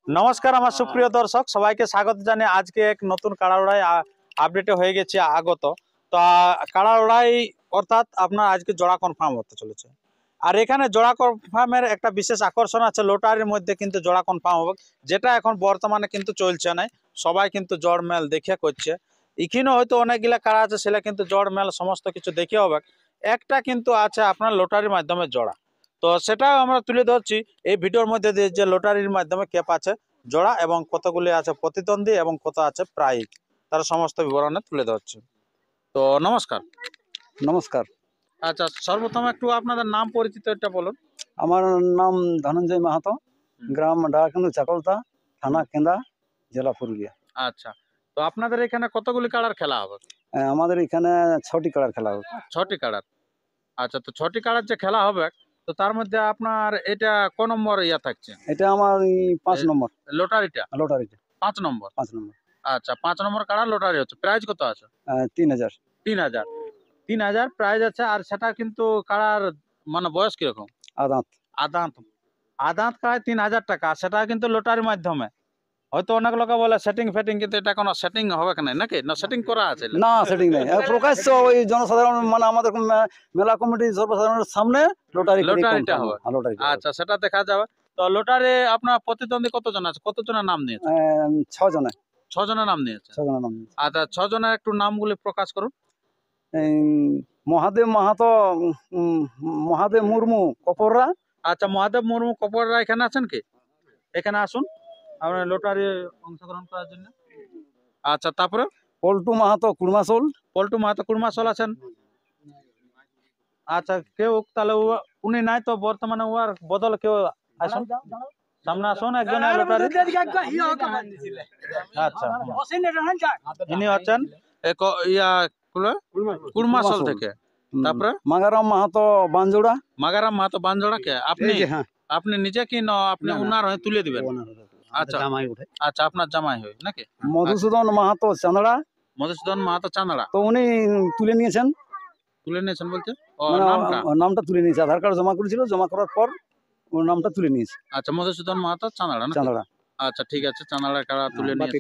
নমস্কার আমার সুপ্রিয় দর্শক সবাইকে স্বাগত জানিয়ে আজকে এক নতুন কাড়াউড়াই আপডেট হয়ে গেছে আগত। তো কাড়াউড়াই অর্থাৎ আপনার আজকে জোড়া কনফার্ম হতে চলেছে। আর এখানে জোড়া কনফার্মের একটা বিশেষ আকর্ষণ আছে, লোটারির মধ্যে কিন্তু জোড়া কনফার্ম হবে, যেটা এখন বর্তমানে কিন্তু চলছে না। সবাই কিন্তু জড় মেল দেখে করছে। এখানে হয়তো অনেকগুলা কাড়া আছে, সেটা কিন্তু জড় মেল সমস্ত কিছু দেখে হবে। একটা কিন্তু আছে আপনার লোটারির মাধ্যমে জোড়া, তো সেটাও আমরা তুলে ধরছি এই ভিডিওর মধ্যে দিয়ে, যে লটারির মাধ্যমে ক্যাপ আছে জোড়া এবং কতগুলি আছে প্রতিদ্বন্দ্বী এবং কত আছে প্রাইজ, তার সমস্ত বিবরণে তুলে ধরছি। তো নমস্কার। নমস্কার। আচ্ছা, সর্বপ্রথম একটু আপনাদের নাম পরিচিত এটা বলুন। আমার নাম ধনঞ্জয় মাহাতো, গ্রাম ডাকাকেন্দু চাকলতা, থানা কেন্দা, জেলা পুরুলিয়া। আচ্ছা, তো আপনাদের এখানে কতগুলি কাড়ার খেলা হবে? আমাদের এখানে 6টি কাড়ার খেলা হবে। 6টি কাড়ার। আচ্ছা, তো 6টি কাড়ার যে খেলা হবে, তো তার মধ্যে আপনার এটা কোন নম্বর ইয়া থাকছে? এটা আমার 5 নম্বর লটারিটা। লটারিটা 5 নম্বর। 5 নম্বর। আচ্ছা, 5 নম্বর কাড়া লটারি হচ্ছে। প্রাইজ কত আছে? 3000। 3000। 3000 প্রাইজ আছে। আর সেটা কিন্তু কাড়ার মানে বয়স কিরকম? আদাত। আদান্ত আদান্ত কাড়ায় 3000 টাকা, সেটা কিন্তু লটারির মাধ্যমে। হয়তো অনেক লোকে বলে সেটিং ফেটিং, কিন্তু এটা কোনো সেটিং হবে না নাকি? না সেটিং করা আছে? না, সেটিং নেই, প্রকাশ্য ওই জনসাধারণ মানে আমাদের মেলা কমিটি সর্বসাধারণের সামনে লটারিটা হবে। লটারি। আচ্ছা, সেটা দেখা যাবে। তো লটারি আপনার প্রতিদ্বন্দ্বী কতজন আছে? কতজনের নাম নিয়েছে? 6 জনে। 6 জনের নাম নিয়েছে। 6 জনের নাম নিয়েছে। আচ্ছা, 6 জনের একটু নামগুলি প্রকাশ করুন। মহাদেব মাহাতো, মহাদেব মুর্মু কপররা। আচ্ছা, মহাদেব মুর্মু কপররা এখানে আছেন কি? এখানে আসুন আপনার লটারি অংশগ্রহণ করার জন্য। আচ্ছা, তারপরে পল্টু মাহাতো কুড়মাসোল। পল্টু মাহাতো কুড়মাসল আছেন। আচ্ছা, কেউ তাহলে উনি নাই, তো বর্তমানে উহার বদল কেউ আসুন, সামনে আসুন একজন লটারি। আচ্ছা, ইনি হচ্ছেন কুড়মাসল থেকে। তারপরে মাগারাম মাহাতো বানজোড়া। মাগারাম মাহাতো বানজোড়া কে আপনি? আপনি নিজে কি আপনি উনার হয়ে তুলে দিবেন? আচ্ছা আচ্ছা, আপনার জামাই হয় নাকি? মধুসূদন মাহাতো চান্দড়া। মধুসূদন মাহাতো চান্দড়া। তো উনি তুলে নিয়েছেন। তুলে নিয়েছেন বলতে নামটা তুলে নিয়েছে, আধার কার্ড জমা করেছিল, জমা করার পর ওর নামটা তুলে নিয়েছে। আচ্ছা, মধুসূদন মাহাতো চান্দড়া না? চান্দড়া। আচ্ছা, ঠিক আছে, চান্দড়ার কাড়া তুলে নিয়েছে।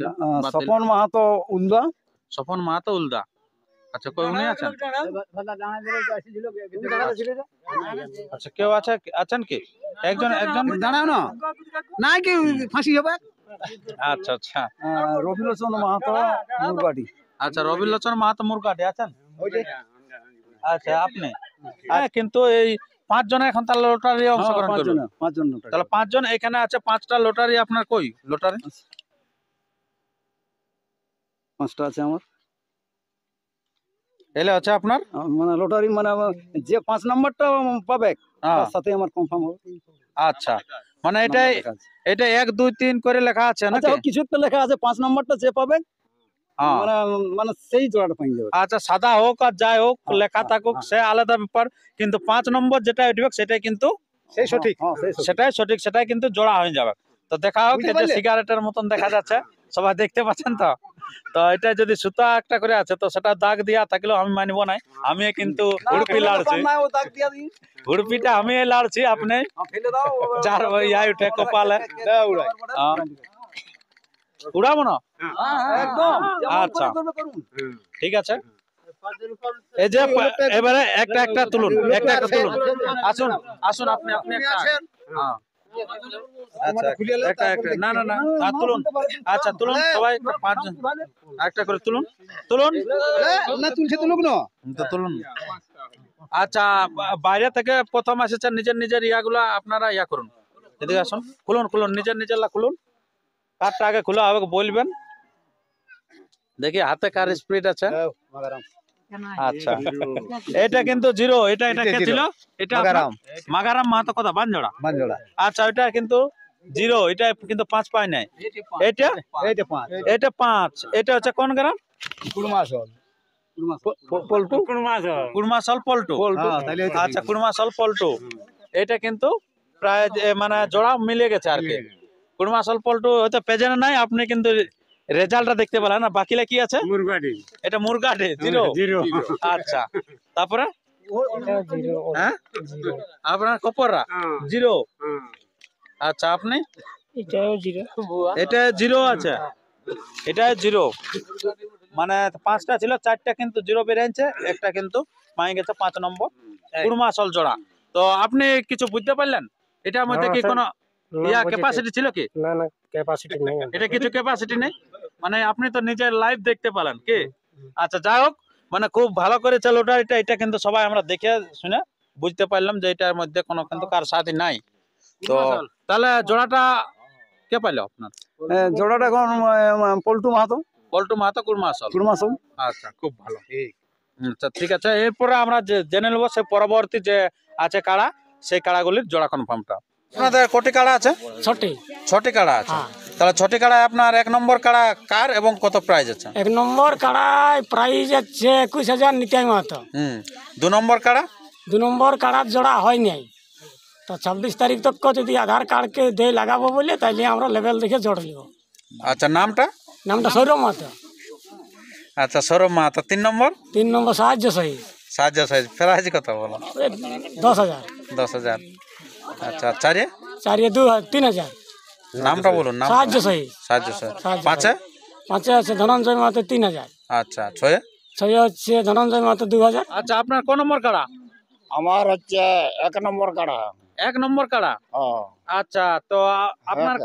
স্বপন মাহাতো উলদা। স্বপন মাহাতো উলদা। আচ্ছা, কই উনি আছেন? আচ্ছা, কেউ আছেন কি? একজন দাঁড়াও না, নাই কি ফাঁসি হবে। আচ্ছা আচ্ছা, রবিলোচন মাহাতো মুরগাটি। আচ্ছা, রবিলোচন মাহাতো মুরগাটি আছেন। আচ্ছা, আপনি কিন্তু এই 5 জন এখন তাহলে লটারি অংশগ্রহণ করবেন। 5 জন তাহলে 5 জন এখানে আছে। 5টা লটারি আপনার কই লটারি? 5টা আছে আমার। এলে আছে আপনার মানে লটারি মানে যে 5 নাম্বারটা পাবে তার সাথে আমার কনফার্ম হবে। আচ্ছা, মানে এটা 1 2 3 করে লেখা আছে নাকি? আচ্ছা, কিছু একটা লেখা আছে, 5 নাম্বারটা যে পাবে মানে সেই জোড়াটা পেয়ে যাবে। আচ্ছা, সাদা হোক আর যাই হোক লেখা থাকুক, সে আলাদা ব্যাপার, কিন্তু 5 নম্বর যেটা উঠবে সেটাই কিন্তু সেই সঠিক। সেটাই সঠিক, সেটাই কিন্তু জোড়া হয়ে যাবে। তো দেখা হোক, এটা সিগারেটের মতন দেখা যাচ্ছে, সবাই দেখতে পাচ্ছেন তো। তো এটা যদি সুতা একটা করে আছে, তো সেটা দাগ দিয়া থাকলেও আমি মানবো না। আমি কিন্তু হুড়পি লাড়ছি, হুড়পিটা আমি লাড়ছি, আপনি যার ইয়া উঠে কপালে উড়াবো না। আচ্ছা, ঠিক আছে। এই যে এবারে একটা তুলুন, একটা তুলুন। আসুন আসুন, আপনি একটা না না না তুলুন। আচ্ছা, তুলুন সবাই 5 জন একটা করে তুলুন না, তুলছে তুলুক না তো তুলুন। আচ্ছা, বাইরে থেকে প্রথম এসেছেন, নিজের ইয়াগুলা আপনারা ইয়া করুন, এদিকে আসুন, খুলুন নিজের খুলুন। কারটা আগে খোলা হবে বলবেন, দেখি হাতে কার স্পিড আছে। আচ্ছা, এটা কিন্তু 0। এটা কে ছিল? এটা মাগারাম মাহাতো কথা বানজোড়া। আচ্ছা, এটা কিন্তু 0, এটা কিন্তু 5 পায় নাই। এটা 5। এটা হচ্ছে কোন গ্রাম? কুড়মাসল পল্টু। আচ্ছা, কুড়মাসল পল্টু। এটা কিন্তু প্রায় মানে জোড়া মিলে গেছে আর কি। কুড়মাসল পল্টু হয়তো পেজেনে নাই, আপনি কিন্তু রেজাল্টটা দেখতে পেলেন না। বাকিলা কি আছে? এটা মুরগাটি 0। আচ্ছা, তারপরে আপনার কপররা 0। আচ্ছা, আপনি এটাও জিরো। এটা জিরো আছে, এটা জিরো, মানে 5টা ছিল, 4টা কিন্তু জিরো বেরিয়েছে, একটা কিন্তু মাই গেছে 5 নম্বর কুড়মা আসল জোড়া। তো আপনি কিছু বুঝতে পারলেন এটার মধ্যে কি কোনো ক্যাপাসিটি ছিল কি? না না, ক্যাপাসিটি নেই। এটা কিছু ক্যাপাসিটি নেই, মানে আপনি তো নিজের লাইভ দেখতে পেলেন কি? আচ্ছা যাই হোক, মানে খুব ভালো করে চাল ওটা, এটা এটা কিন্তু সবাই আমরা দেখে শুনে বুঝতে পারলাম যে এটার মধ্যে কোনো কিন্তু কার সাথে নাই। তো তাহলে জোড়াটা কে পাইলো আপনার? জোড়াটা এখন পল্টু মাহাতো, পল্টু মাহাতো কুড়মা আসল। কুড়মাসল। আচ্ছা খুব ভালো। আচ্ছা ঠিক আছে, এরপরে আমরা জেনে নেবো সে পরবর্তী যে আছে কাড়া, সেই কাড়াগুলির জোড়া কনফার্মটা। আপনাদের কটি কাড়া আছে? ছটি। 6টি কাড়া আছে। হ্যাঁ। তাহলে 6টি কাড়ায় আপনার 1 নম্বর কাড়া কার এবং কত প্রাইজ আছে? 1 নম্বর কাড়ায় প্রাইজ আছে 21,000 নিতাই মাহাতো। 2 নম্বর কাড়া? 2 নম্বর কাড়ার জোড়া হয় নাই, তো 26 তারিখ তক যদি আধার কার্ডকে দিয়ে লাগাবো বলে তাইলে আমরা লেভেল দেখে জোড় নিব। আচ্ছা নামটা? নামটা সৌরভ মাহাতো। আচ্ছা সৌরভ মাহাতো। 3 নম্বর? 3 নম্বর সাহায্য সহি। সাহায্য সাইজ প্রাইজ কত বলো? 10,000। 10,000। আচ্ছা 4 4 3,000। নামটা বলুন। নাম? সাহায্য সহি। সাহায্য সাইজ। সাহায্য 5 5 আছে ধনঞ্জয় মাহাতো 3,000। আচ্ছা 6 6 হচ্ছে ধনঞ্জয় মাহাতো 2,000। আচ্ছা আপনার কোন নম্বর কাড়া? আমার হচ্ছে 1 নম্বর কাড়া। 1 নম্বর কাড়া। আচ্ছা তো আপনার